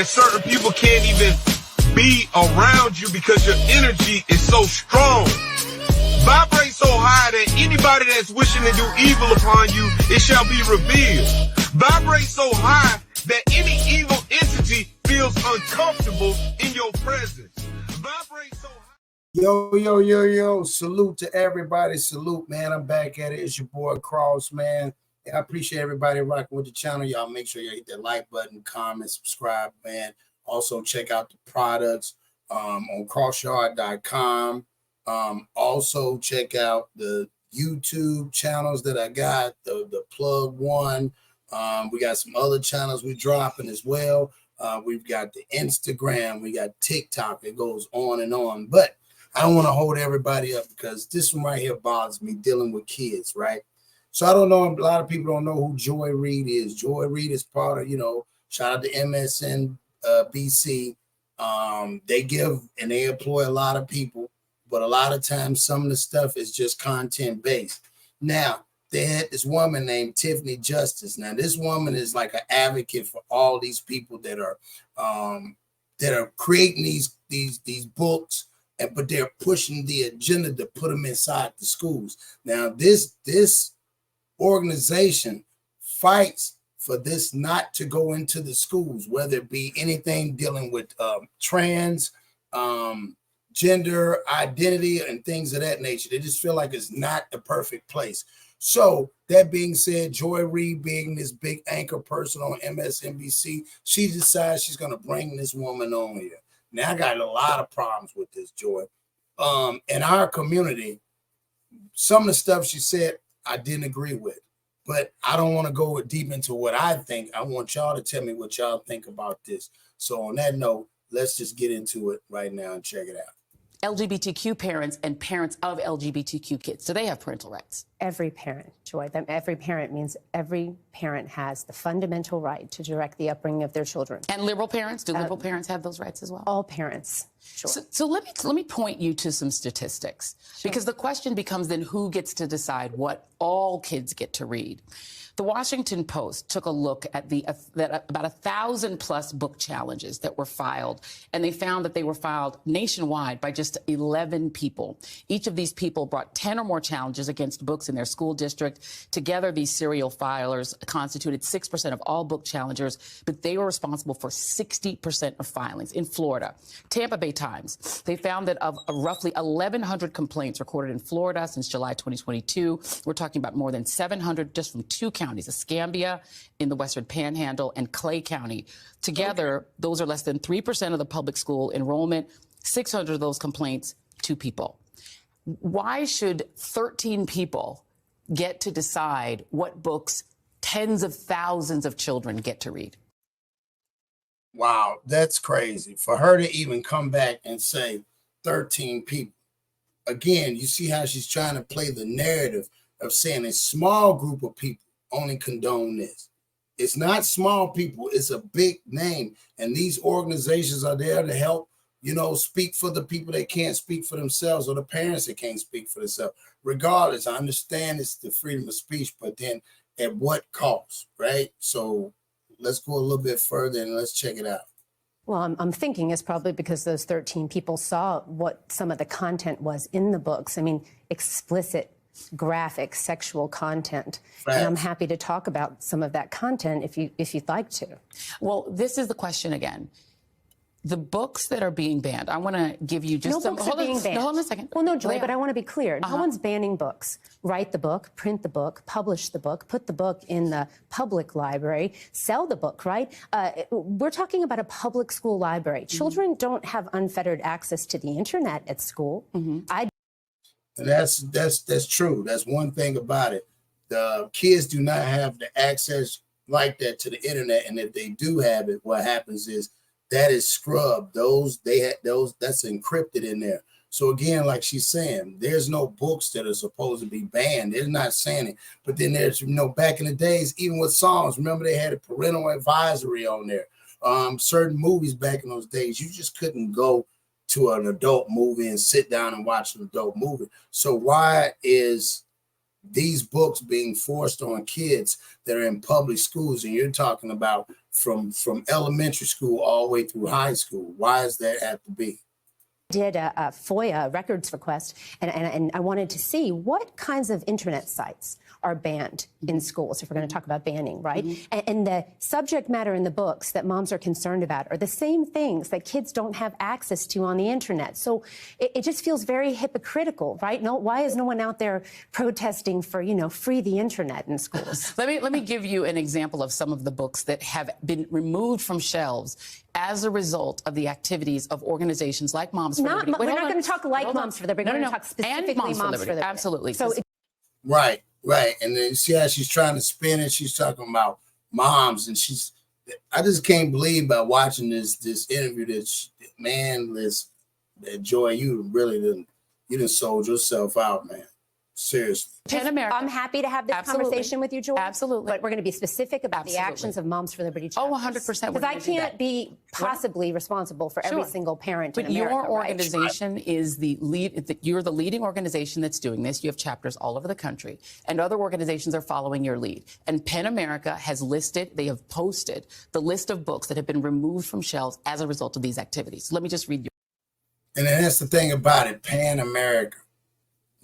that certain people can't even be around you because your energy is so strong. Vibrate so high that anybody that's wishing to do evil upon you, it shall be revealed. Vibrate so high that any evil entity feels uncomfortable in your presence. Vibrate so high. Yo. Salute to everybody. Salute, man. I'm back at it. It's your boy Cross, man. I appreciate everybody rocking with the channel. Y'all make sure you hit that like button, comment, subscribe, man. Also check out the products on Krossyourheart.com. Also check out the YouTube channels that I got, the plug one. We got some other channels we dropping as well. We've got the Instagram, we got TikTok. It goes on and on. But I don't want to hold everybody up because this one right here bothers me, dealing with kids, right? So I don't know, a lot of people don't know who Joy Reid is. Joy Reid is part of, shout out to Msnbc. They give and they employ a lot of people, but a lot of times some of the stuff is just content based. Now, they had this woman named Tiffany Justice. Now, this woman is like an advocate for all these people that are creating these books, but they're pushing the agenda to put them inside the schools. Now, this organization fights for this not to go into the schools, whether it be anything dealing with trans, gender identity, and things of that nature. They just feel like it's not the perfect place. So that being said, Joy Reid, being this big anchor person on MSNBC, she decides she's going to bring this woman on here. Now, I got a lot of problems with this, Joy. In our community, some of the stuff she said, I didn't agree with. But I don't want to go deep into what I think. I want y'all to tell me what y'all think about this. So on that note, let's just get into it right now and check it out. LGBTQ parents and parents of LGBTQ kids, do they have parental rights? Every parent, Joy. Every parent means every parent has the fundamental right to direct the upbringing of their children. And liberal parents? Do liberal parents have those rights as well? All parents, sure. So let me point you to some statistics, because the question becomes then who gets to decide what all kids get to read. The Washington Post took a look at about 1,000+ book challenges that were filed, and they found that they were filed nationwide by just 11 people. Each of these people brought 10 or more challenges against books in their school district. Together, these serial filers constituted 6% of all book challengers, but they were responsible for 60% of filings. In Florida, Tampa Bay Times, they found that of roughly 1,100 complaints recorded in Florida since July 2022, we're talking about more than 700 just from two counties, Escambia in the Western Panhandle and Clay County. Together, those are less than 3% of the public school enrollment, 600 of those complaints, 2 people. Why should 13 people get to decide what books tens of thousands of children get to read? Wow, that's crazy. For her to even come back and say 13 people. Again, you see how she's trying to play the narrative of saying a small group of people only condone this. It's not small people, it's a big name. And these organizations are there to help, speak for the people that can't speak for themselves, or the parents that can't speak for themselves. Regardless, I understand it's the freedom of speech, but then at what cost, right? So let's go a little bit further and let's check it out. Well, I'm thinking it's probably because those 13 people saw what some of the content was in the books. I mean, explicit, graphic, sexual content. Right. And I'm happy to talk about some of that content if you'd like to. Well, this is the question again. The books that are being banned, I want to give you just some... Books are being banned. No, hold on a second. Well, no, Joy, but I want to be clear. No one's banning books. Write the book, print the book, publish the book, put the book in the public library, sell the book, right? We're talking about a public school library. Children don't have unfettered access to the internet at school. And that's true. That's one thing about it. The kids do not have the access like that to the internet, and if they do have it, what happens is that is scrubbed. That's encrypted in there. So again, like she's saying, there's no books that are supposed to be banned. They're not saying it. But then there's, back in the days, even with songs, remember they had a parental advisory on there. Certain movies back in those days, you just couldn't go to an adult movie and sit down and watch an adult movie. So why is these books being forced on kids that are in public schools, and you're talking about from elementary school all the way through high school. Why does that have to be? Did a FOIA records request, and I wanted to see what kinds of internet sites are banned in schools, if we're going to talk about banning, right? And the subject matter in the books that moms are concerned about are the same things that kids don't have access to on the internet. So it just feels very hypocritical, right? No, why is no one out there protesting for, you know, free the internet in schools? Let me give you an example of some of the books that have been removed from shelves as a result of the activities of organizations like Moms for Liberty. We're not going to talk like Moms for Liberty. We're going to talk specifically Moms for Liberty. Absolutely. So Right. And then you see how she's trying to spin it. She's talking about moms, and I just can't believe by watching this interview that Joy, you didn't sold yourself out, man. Seriously. PEN America. I'm happy to have this conversation with you, Joy. Absolutely. But we're going to be specific about the actions of Moms for Liberty. Oh, 100%. Because I can't be possibly responsible for every single parent in America. But your organization is the lead. You're the leading organization that's doing this. You have chapters all over the country, and other organizations are following your lead. And PEN America has they have posted the list of books that have been removed from shelves as a result of these activities. Let me just read you. And then that's the thing about it, PEN America.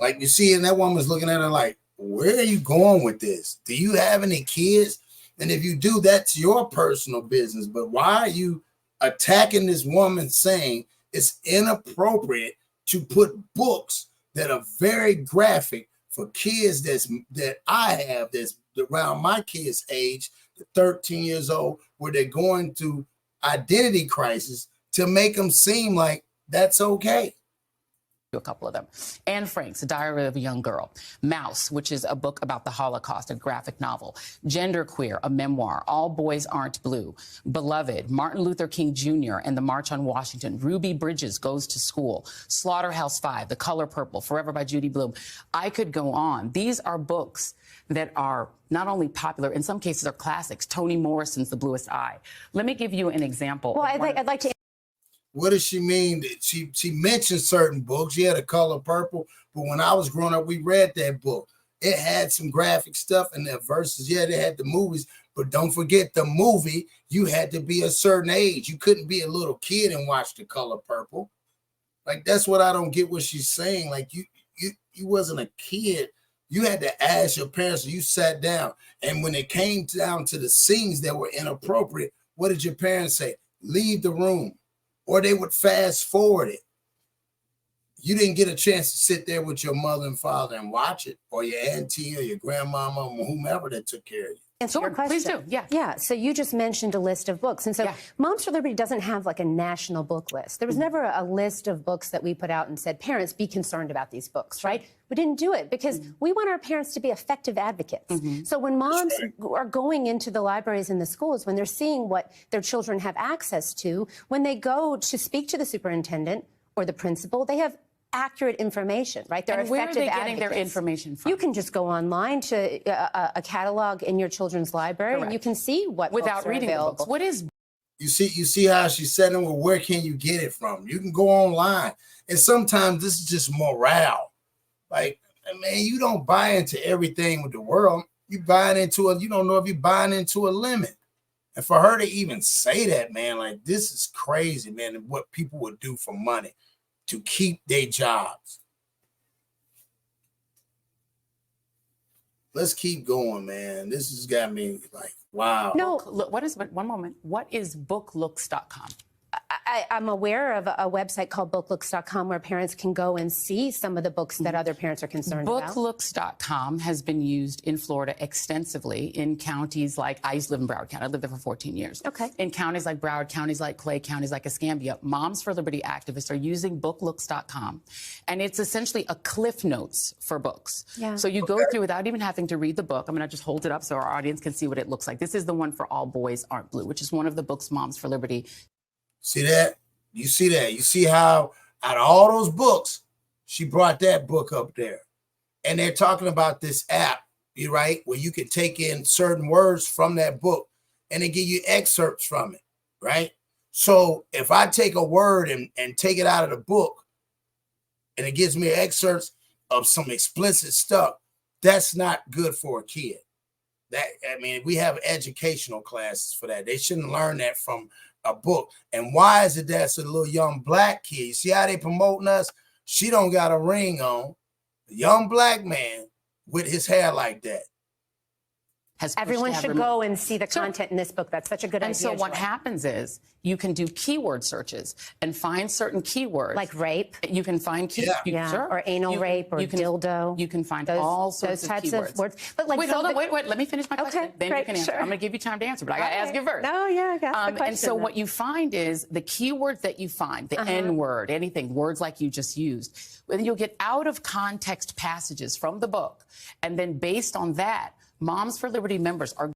Like, you see, and that woman's looking at her like, where are you going with this? Do you have any kids? And if you do, that's your personal business. But why are you attacking this woman saying it's inappropriate to put books that are very graphic for kids that I have that's around my kids' age, 13 years old, where they're going through identity crisis, to make them seem like that's okay? A couple of them. Anne Frank's A Diary of a Young Girl. Mouse, which is a book about the Holocaust, a graphic novel. Genderqueer, a memoir. All Boys Aren't Blue. Beloved, Martin Luther King Jr. and the March on Washington. Ruby Bridges Goes to School. Slaughterhouse-Five, The Color Purple, Forever by Judy Blume. I could go on. These are books that are not only popular, in some cases are classics. Toni Morrison's The Bluest Eye. Let me give you an example. Well, I'd like to. What does she mean? She mentioned certain books. She had A Color Purple, but when I was growing up, we read that book. It had some graphic stuff in there verses. Yeah, they had the movies, but don't forget the movie. You had to be a certain age. You couldn't be a little kid and watch The Color Purple. Like, that's what I don't get what she's saying. Like, you wasn't a kid. You had to ask your parents. You sat down, and when it came down to the scenes that were inappropriate, what did your parents say? Leave the room. Or they would fast forward it. You didn't get a chance to sit there with your mother and father and watch it, or your auntie or your grandmama or whomever that took care of you. Answer your question. Please do. Yeah. Yeah. So you just mentioned a list of books. And so Moms for Liberty doesn't have like a national book list. There was never a list of books that we put out and said, parents, be concerned about these books, right? We didn't do it because we want our parents to be effective advocates. So when moms are going into the libraries and the schools, when they're seeing what their children have access to, when they go to speak to the superintendent or the principal, they have accurate information, right? They're and where are they getting advocates. their information from? You can just go online to a catalog in your children's library, and you can see what without books are reading available. the books. What is? You see how she's saying, well, where can you get it from? You can go online, and sometimes this is just morale. Like, man, you don't buy into everything with the world. You buying into you don't know if you're buying into a limit. And for her to even say that, man, like, this is crazy, man. And what people would do for money to keep their jobs. Let's keep going, man. This has got me like, wow. No, one moment. What is booklooks.com? I'm aware of a website called booklooks.com where parents can go and see some of the books that other parents are concerned about. Booklooks.com has been used in Florida extensively in counties like, I used to live in Broward County. I lived there for 14 years. Okay. In counties like Broward, counties like Clay, counties like Escambia, Moms for Liberty activists are using booklooks.com. And it's essentially a cliff notes for books. Yeah. So you go through without even having to read the book. I'm going to just hold it up so our audience can see what it looks like. This is the one for All Boys Aren't Blue, which is one of the books Moms for Liberty. See that? You see that? You see how out of all those books, she brought that book up there. And they're talking about this app, you right, where you can take in certain words from that book and they give you excerpts from it, right? So if I take a word and take it out of the book and it gives me excerpts of some explicit stuff, That's not good for a kid. That, I mean, we have educational classes for that. They shouldn't learn that from a book. And why is it that's a little young black kid? You see how they promoting us? She don't got a ring on. A young black man with his hair like that. Everyone should go and see the content in this book. That's such a good idea. And so what happens is you can do keyword searches and find certain keywords. Like rape. You can find keywords. Sure. Or anal rape or dildo. You can find all sorts of keywords. Of words. But like, wait, hold on. Wait. Let me finish my question. Okay, then you can answer. I'm going to give you time to answer, but I got to ask you first. No, yeah, I got the question. And so what you find is the keywords that you find, the N-word, anything, words like you just used, you'll get out of context passages from the book. And then based on that, Moms for Liberty members are...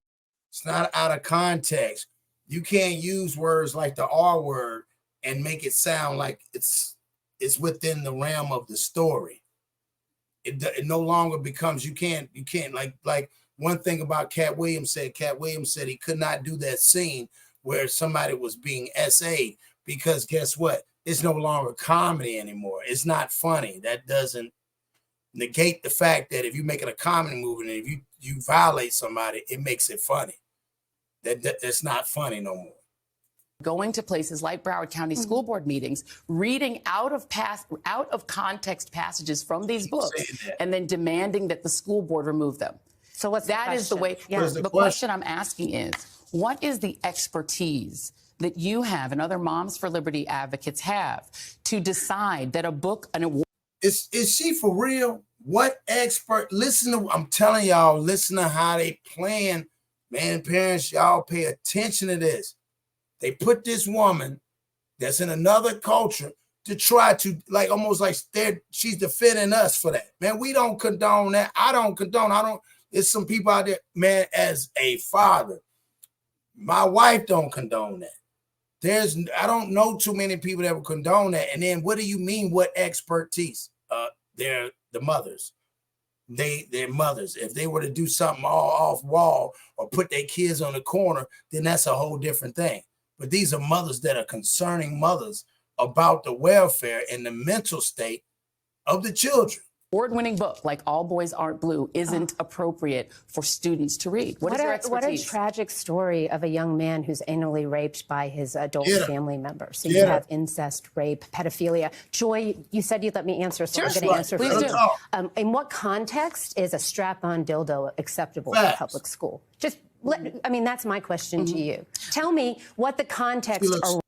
It's not out of context. You can't use words like the R word and make it sound like it's within the realm of the story. It no longer becomes, you can't like one thing about Cat Williams said he could not do that scene where somebody was being SA'd because guess what? It's no longer comedy anymore. It's not funny. That doesn't negate the fact that if you're making a comedy movie and if you violate somebody, it makes it funny. That's not funny no more. Going to places like Broward County School Board meetings, reading out of context passages from these books, and then demanding that the school board remove them. So what's that is the way. Yeah. The question I'm asking is, what is the expertise that you have and other Moms for Liberty advocates have to decide that a book, an award? Is she for real? What expert? Listen to, I'm telling y'all, listen to how they plan. Man, parents, y'all pay attention to this. They put this woman that's in another culture to try to, like, almost like she's defending us for that. Man, we don't condone that. I don't condone. There's some people out there, man, as a father, my wife don't condone that. I don't know too many people that would condone that. And then what do you mean? What expertise? They're the mothers. They're mothers. If they were to do something all off wall or put their kids on the corner, then that's a whole different thing. But these are mothers that are concerning mothers about the welfare and the mental state of the children. Award-winning book like All Boys Aren't Blue isn't appropriate for students to read. What is your expertise? What a tragic story of a young man who's anally raped by his adult family members. So you have incest, rape, pedophilia. Joy, you said you'd let me answer, so I'm going to answer for you. In what context is a strap-on dildo acceptable in public school? I mean, that's my question to you. Tell me what the context are.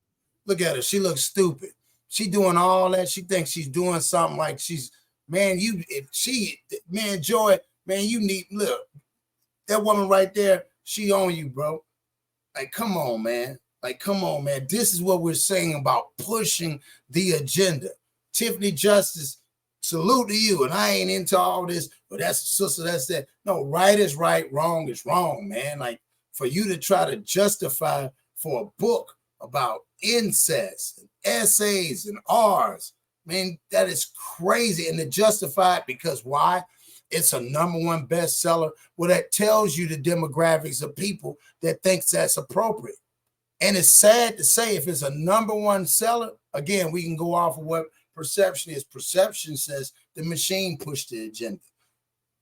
Look at her. She looks stupid. She doing all that. She thinks she's doing something like she's... Man, Joy, man, you need, look, that woman right there, she on you, bro. Like, come on, man. Like, come on, man. This is what we're saying about pushing the agenda. Tiffany Justice, salute to you. And I ain't into all this, but that's a sister, that's that. No, right is right, wrong is wrong, man. Like, for you to try to justify for a book about incest and essays and R's, man, that is crazy. And to justify it because why? It's a #1 bestseller. Well, that tells you the demographics of people that thinks that's appropriate. And it's sad to say if it's a #1 seller, again, we can go off of what perception is. Perception says the machine pushed the agenda.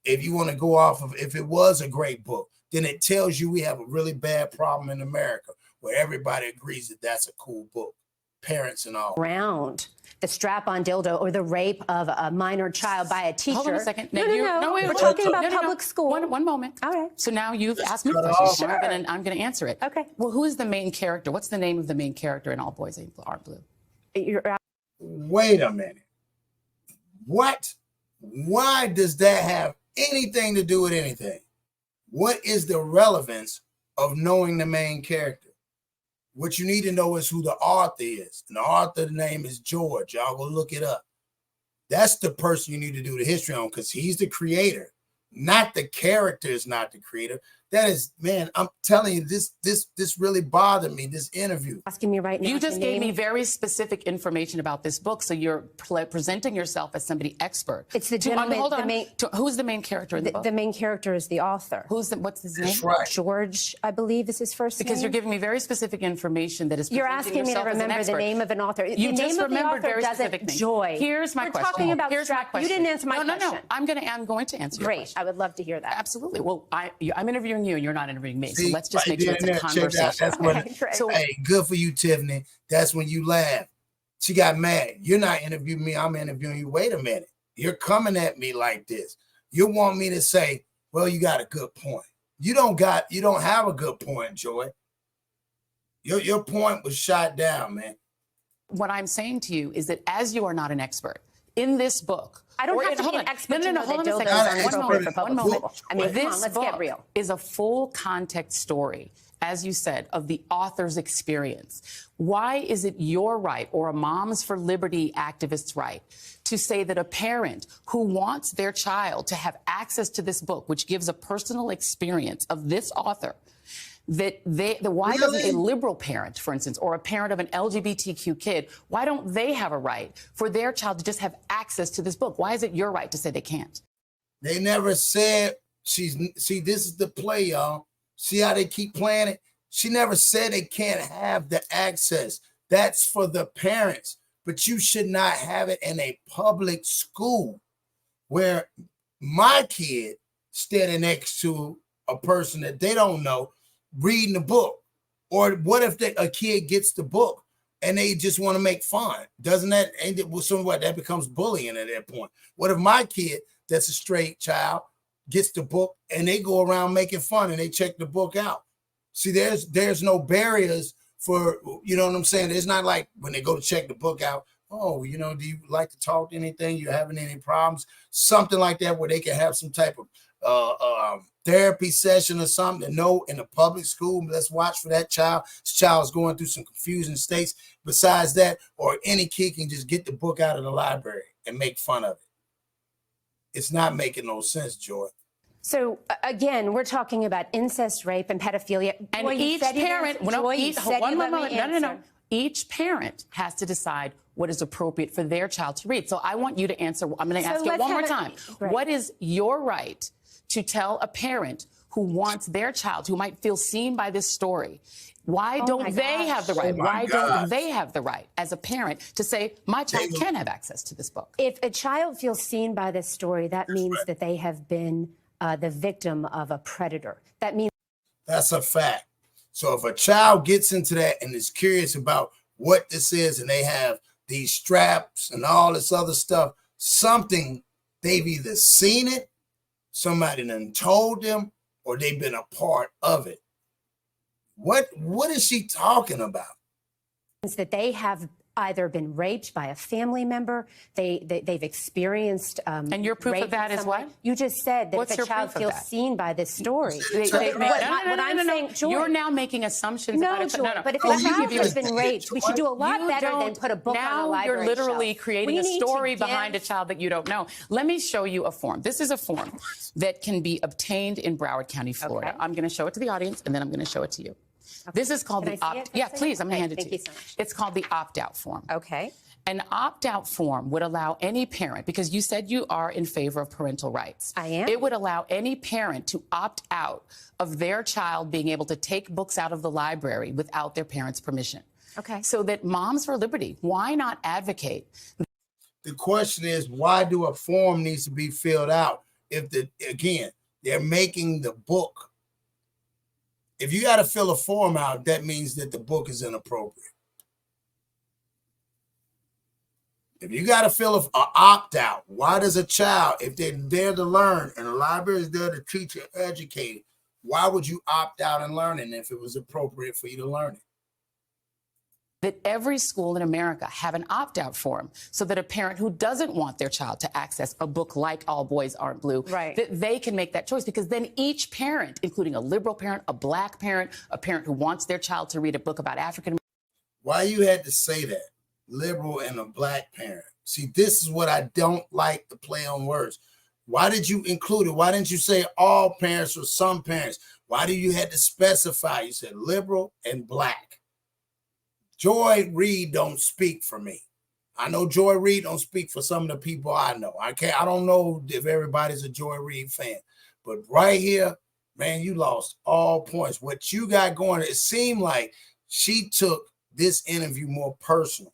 If you want to go off of if it was a great book, then it tells you we have a really bad problem in America where everybody agrees that that's a cool book. Parents and all. Around the strap-on dildo or the rape of a minor child by a teacher. Hold on a second. No, we're talking about public school. One moment. All right. So now you've asked me a question. Sure. I'm going to answer it. Okay. Well, who is the main character? What's the name of the main character in All Boys Aren't Blue? Wait a minute. What? Why does that have anything to do with anything? What is the relevance of knowing the main character? What you need to know is who the author is. And the author's name is George. Y'all go look it up. That's the person you need to do the history on because he's the creator. Not the character is not the creator. That is, man, I'm telling you, this really bothered me, this interview. Asking me right now. You just gave me very specific information about this book, so you're presenting yourself as somebody expert. It's the gentleman. Hold on. Who's the main character in the book? The main character is the author. What's his name? That's right. George, I believe, is his first name. Because you're giving me very specific information that is. You're asking me to remember the name of an author. You the just name of the remembered author very doesn't specific names. Joy. Here's my question. We're talking about Here's my question. You didn't answer my question. No. I'm going to answer your Great. question. I would love to hear that. Absolutely. Well, I'm interviewing you, and you're not interviewing me. See, so let's just right make sure it's a conversation. That's what. So, hey, good for you, Tiffany. That's when you laugh. She got mad. You're not interviewing me. I'm interviewing you. Wait a minute. You're coming at me like this. You want me to say, well, you got a good point. You don't have a good point, Joy. Your point was shot down, man. What I'm saying to you is that as you are not an expert in this book, I don't have to be an expert. No. Hold on a second. One moment. I mean, this book is a full context story, as you said, of the author's experience. Why is it your right, or a Moms for Liberty activist's right, to say that a parent who wants their child to have access to this book, which gives a personal experience of this author, why doesn't a liberal parent, for instance, or a parent of an LGBTQ kid, why don't they have a right for their child to just have access to this book? Why is it your right to say they can't? They never said see, this is the play, y'all. See how they keep playing it? She never said they can't have the access. That's for the parents. But you should not have it in a public school where my kid standing next to a person that they don't know reading the book. Or what if a kid gets the book and they just want to make fun? That becomes bullying at that point. What if my kid, that's a straight child, gets the book and they go around making fun and they check the book out? See, there's no barriers for, you know what I'm saying? It's not like when they go to check the book out, oh, do you like to talk to anything? You having any problems? Something like that, where they can have some type of therapy session or something. No, in a public school, let's watch for that child. This child's going through some confusing states. Besides that, or any kid can just get the book out of the library and make fun of it. It's not making no sense, Joy. So again, we're talking about incest, rape, and pedophilia. And each parent, each parent has to decide what is appropriate for their child to read. So I want you to answer. I'm going to ask you one more time. Right. What is your right to tell a parent who wants their child, who might feel seen by this story, why don't they have the right? Why don't they have the right as a parent to say, my child can have access to this book? If a child feels seen by this story, that means that they have been the victim of a predator. That means that's a fact. So if a child gets into that and is curious about what this is, and they have these straps and all this other stuff, something, they've either seen it, somebody done told them, or they've been a part of it. What is she talking about? That they have either been raped by a family member, they've experienced and your proof of that is what? You just said that if a child feels seen by this story. You're now making assumptions about it. No, but if a child has been raped, we should do a lot better than put a book on a library You're literally shelf. creating a story behind a child that you don't know. Let me show you a form. This is a form that can be obtained in Broward County, Florida. Okay. I'm going to show it to the audience, and then I'm going to show it to you. Okay. This is called the opt. Yeah, please. I'm going to hand it to you. Thank you so much. It's called the opt-out form. Okay. An opt-out form would allow any parent, because you said you are in favor of parental rights. I am. It would allow any parent to opt out of their child being able to take books out of the library without their parents' permission. Okay. So that Moms for Liberty, why not advocate? The question is, why do a form needs to be filled out if they're making the book? If you got to fill a form out, that means that the book is inappropriate. If you got to fill an opt-out, why does a child, if they're there to learn and the library is there to teach and educate, why would you opt out and learn it if it was appropriate for you to learn it? That every school in America have an opt-out form so that a parent who doesn't want their child to access a book like All Boys Aren't Blue, that they can make that choice, because then each parent, including a liberal parent, a black parent, a parent who wants their child to read a book about African. Why you had to say that, liberal and a black parent? See, this is what I don't like, the play on words. Why did you include it? Why didn't you say all parents or some parents? Why do you have to specify? You said liberal and black. Joy Reid don't speak for me. I know Joy Reid don't speak for some of the people I know. I don't know if everybody's a Joy Reid fan, but right here, man, you lost all points. What you got going, it seemed like she took this interview more personal.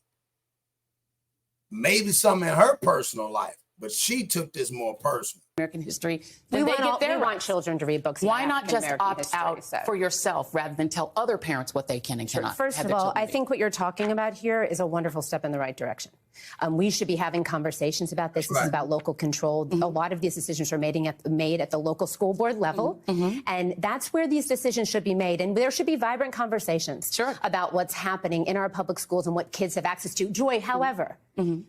Maybe something in her personal life, but she took this more personal. American history. We want children to read books. Why not just opt history, out for yourself rather than tell other parents what they can and cannot? First of all, I think what you're talking about here is a wonderful step in the right direction. We should be having conversations about this. This is about local control. A lot of these decisions are made at the local school board level, and that's where these decisions should be made. And there should be vibrant conversations about what's happening in our public schools and what kids have access to. Joy, however,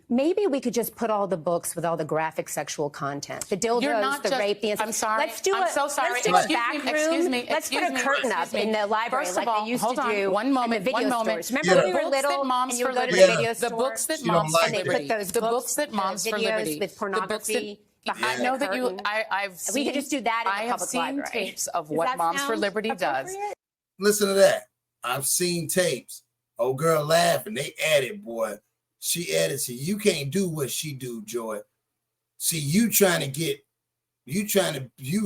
maybe we could just put all the books with all the graphic sexual content, the dildos, the rape, the incest. I'm sorry. Let's do I'm so sorry. Let's do a back room. Let's put a curtain up in the library like they used to do. One moment. Remember when we were little and you would go to the video store? The books that Moms for Liberty. The books that Moms for Liberty. With pornography. I know that you. I've seen. We could just do that in the public library. I have seen tapes of what Moms for Liberty does. Listen to that. I've seen tapes. Old girl laughing. They added, boy. She added. See, you can't do what she do, Joy. See, you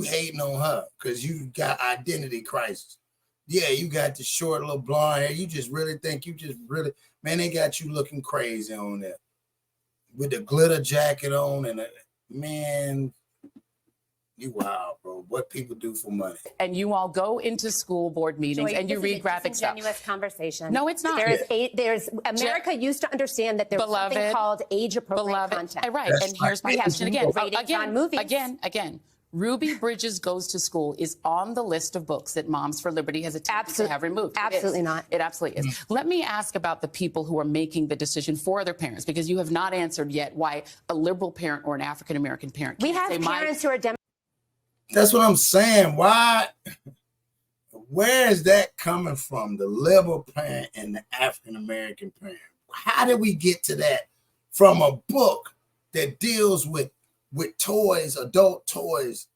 hating on her because you got identity crisis. Yeah, you got the short little blonde hair. You just really think man, they got you looking crazy on there with the glitter jacket on and man, you wild, bro. What people do for money. And you all go into school board meetings and you read graphic stuff. Disingenuous conversation. No, it's not. America used to understand that there was something called age-appropriate content. Right, and here's my question again. Again, Ruby Bridges Goes to School is on the list of books that Moms for Liberty has attempted to have removed. Absolutely not. It absolutely is. Let me ask about the people who are making the decision for other parents, because you have not answered yet why a liberal parent or an African-American parent can't say, we have parents who are That's what I'm saying. Why? Where is that coming from? The liberal parent and the African-American parent. How did we get to that from a book that deals with toys, adult toys?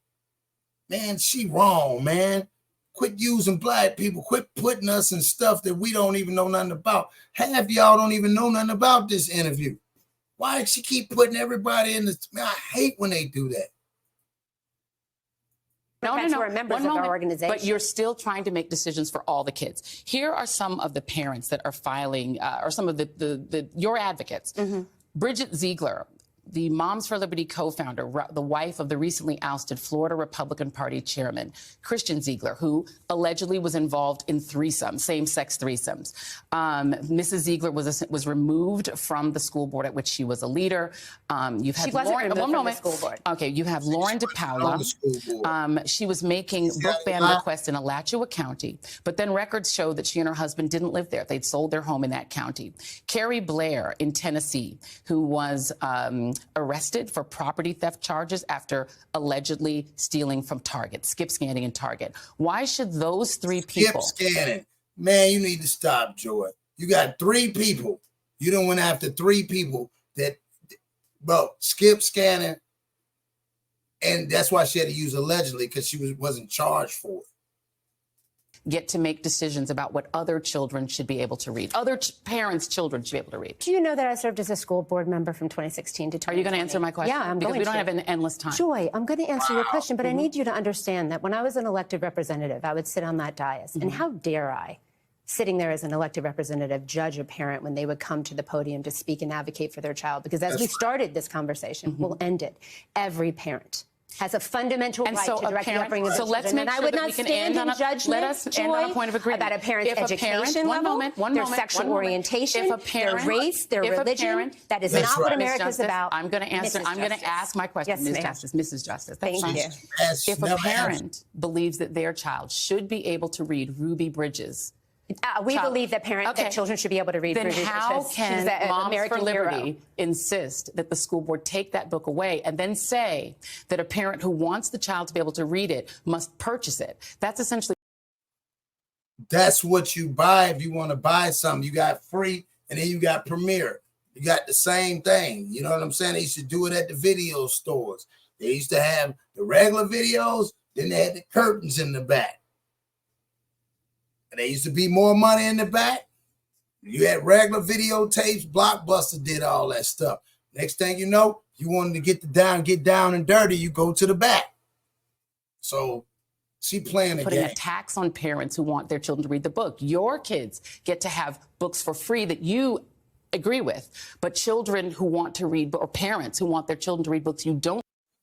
Man, she wrong, man. Quit using black people. Quit putting us in stuff that we don't even know nothing about. Half y'all don't even know nothing about this interview. Why did she keep putting everybody in this? Man, I hate when they do that. No. Who are members of our organization. But you're still trying to make decisions for all the kids. Here are some of the parents that are filing, or some of your advocates. Bridget Ziegler, the Moms for Liberty co-founder, the wife of the recently ousted Florida Republican Party chairman, Christian Ziegler, who allegedly was involved in threesomes, same-sex threesomes. Mrs. Ziegler was removed from the school board at which she was a leader. You've had she wasn't removed from the school board. Okay, you have Lauren DePaula. She was making book ban requests in Alachua County, but then records show that she and her husband didn't live there. They'd sold their home in that county. Carrie Blair in Tennessee, who was arrested for property theft charges after allegedly stealing from Target, skip scanning in Target. Why should those three people... Skip scanning. Man, you need to stop, Joy. You got three people. You don't went after three people that, skip scanning. And that's why she had to use allegedly, because she wasn't charged for it. Get to make decisions about what other children should be able to read. Other parents' children should be able to read. Do you know that I served as a school board member from 2016 to 2020? Are you going to answer my question? Yeah, I'm because going to. We don't have an endless time. Joy, I'm going to answer your question, but I need you to understand that when I was an elected representative, I would sit on that dais. And how dare I, sitting there as an elected representative, judge a parent when they would come to the podium to speak and advocate for their child? Because as we started this conversation, we'll end it. Every parent has a fundamental right to direct the upbringing of their children. And I would not stand in judgment, let us end on a point of agreement. About a parent's education level, their sexual orientation, their race, their religion. That is not what America is about. I'm going to answer. I'm going to ask my question, Ms. Justice. Mrs. Justice. Thank you. If a parent believes that their child should be able to read Ruby Bridges, we believe that that children should be able to read. Then how can Moms for Liberty hero. insist that the school board take that book away and then say that a parent who wants the child to be able to read it must purchase it? That's essentially. That's what you buy if you want to buy something. You got free, and then you got Premiere. You got the same thing. You know what I'm saying? They used to do it at the video stores. They used to have the regular videos, then they had the curtains in the back. And there used to be more money in the back. You had regular videotapes. Blockbuster did all that stuff. Next thing you know, you wanted to get down and dirty, you go to the back. So she playing the putting game. a tax on parents who want their children to read the book. Your kids get to have books for free that you agree with, but children who want to read, or parents who want their children to read books you don't.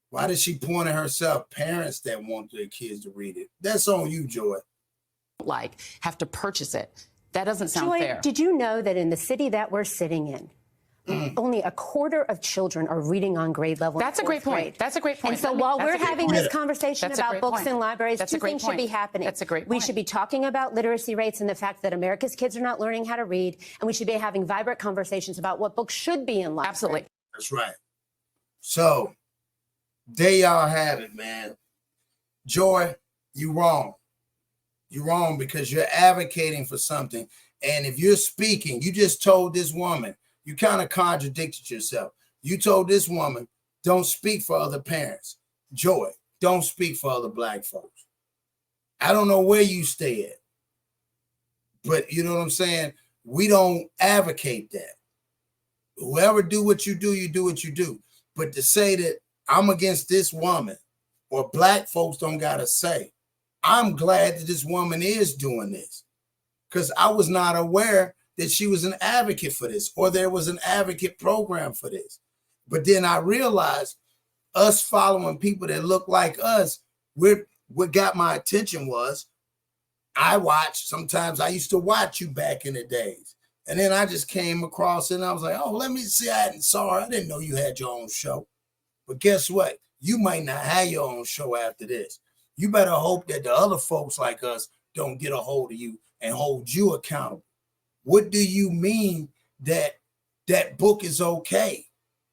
Why did she point at herself? Parents that want their kids to read it. That's on you, Joy. Like, have to purchase it. That doesn't sound Joy, fair. did you know that in the city that we're sitting in, only a quarter of children are reading on grade level? That's a great point. That's a great point. And so while we're having this conversation about books in libraries, two things should be happening. That's a great point. We should be talking about literacy rates and the fact that America's kids are not learning how to read, and we should be having vibrant conversations about what books should be in libraries. Absolutely. That's right. So there y'all have it, man. Joy, you wrong. You're wrong because you're advocating for something. And if you're speaking, you just told this woman, you kind of contradicted yourself. You told this woman, don't speak for other parents. Joy, don't speak for other Black folks. I don't know where you stay at, but you know what I'm saying? We don't advocate that. Whoever do what you do, you do what you do. But to say that I'm against this woman or Black folks don't got to say, I'm glad that this woman is doing this because I was not aware that she was an advocate for this or there was an advocate program for this. But then I realized us following people that look like us, what got my attention was sometimes I used to watch you back in the days. And then I just came across it and I was like, oh, let me see. I hadn't saw her. I didn't know you had your own show. But guess what? You might not have your own show after this. You better hope that the other folks like us don't get a hold of you and hold you accountable. What do you mean that that book is okay?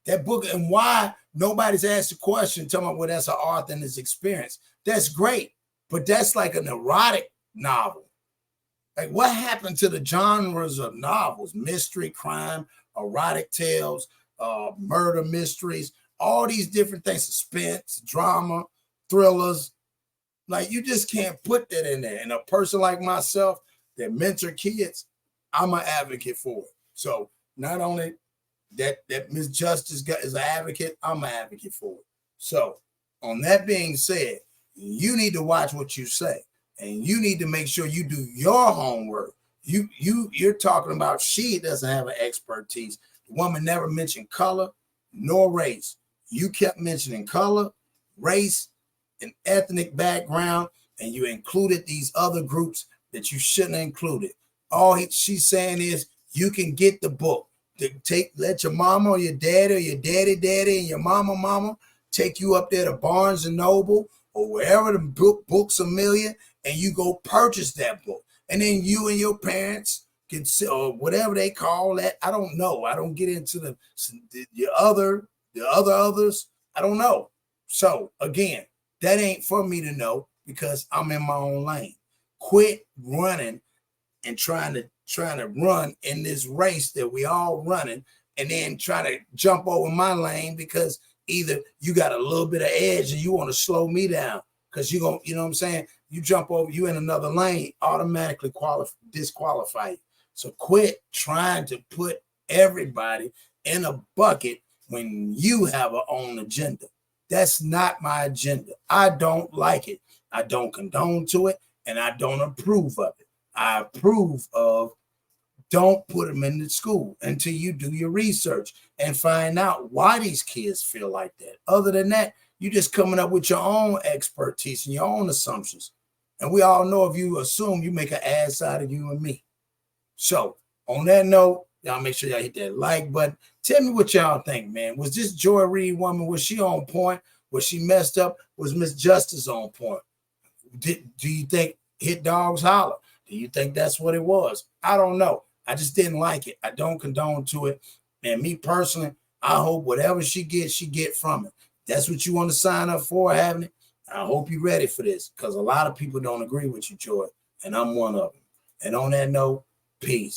That book, and why nobody's asked a question telling me, well, that's an author and his experience. That's great, but that's like an erotic novel. Like what happened to the genres of novels? Mystery, crime, erotic tales, murder mysteries, all these different things, suspense, drama, thrillers. Like you just can't put that in there. And a person like myself that mentor kids, I'm an advocate for it. So not only that Ms. Justice is an advocate, I'm an advocate for it. So on that being said, you need to watch what you say, and you need to make sure you do your homework. You're talking about she doesn't have an expertise. The woman never mentioned color nor race. You kept mentioning color, race, and ethnic background, and you included these other groups that you shouldn't have included. All she's saying is you can get the book. Let your mama or your daddy and your mama take you up there to Barnes and Noble or wherever the book's a million, and you go purchase that book. And then you and your parents can sit, or whatever they call that. I don't know. I don't get into the others. I don't know. So again, that ain't for me to know because I'm in my own lane. Quit running and trying to run in this race that we all running, and then try to jump over my lane because either you got a little bit of edge and you want to slow me down because you know what I'm saying? You jump over, you in another lane, automatically disqualify you. So quit trying to put everybody in a bucket when you have a own agenda. That's not my agenda. I don't like it. I don't condone to it, and I don't approve of it. I approve of don't put them in the school until you do your research and find out why these kids feel like that. Other than that, you're just coming up with your own expertise and your own assumptions. And we all know if you assume, you make an ass out of you and me. So on that note, y'all make sure y'all hit that like button. Tell me what y'all think, man. Was this Joy Reid woman, was she on point? Was she messed up? Was Miss Justice on point? Do you think hit dogs holler? Do you think that's what it was? I don't know. I just didn't like it. I don't condone to it. And me personally, I hope whatever she get from it. That's what you want to sign up for, having it. I hope you're ready for this because a lot of people don't agree with you, Joy, and I'm one of them. And on that note, peace.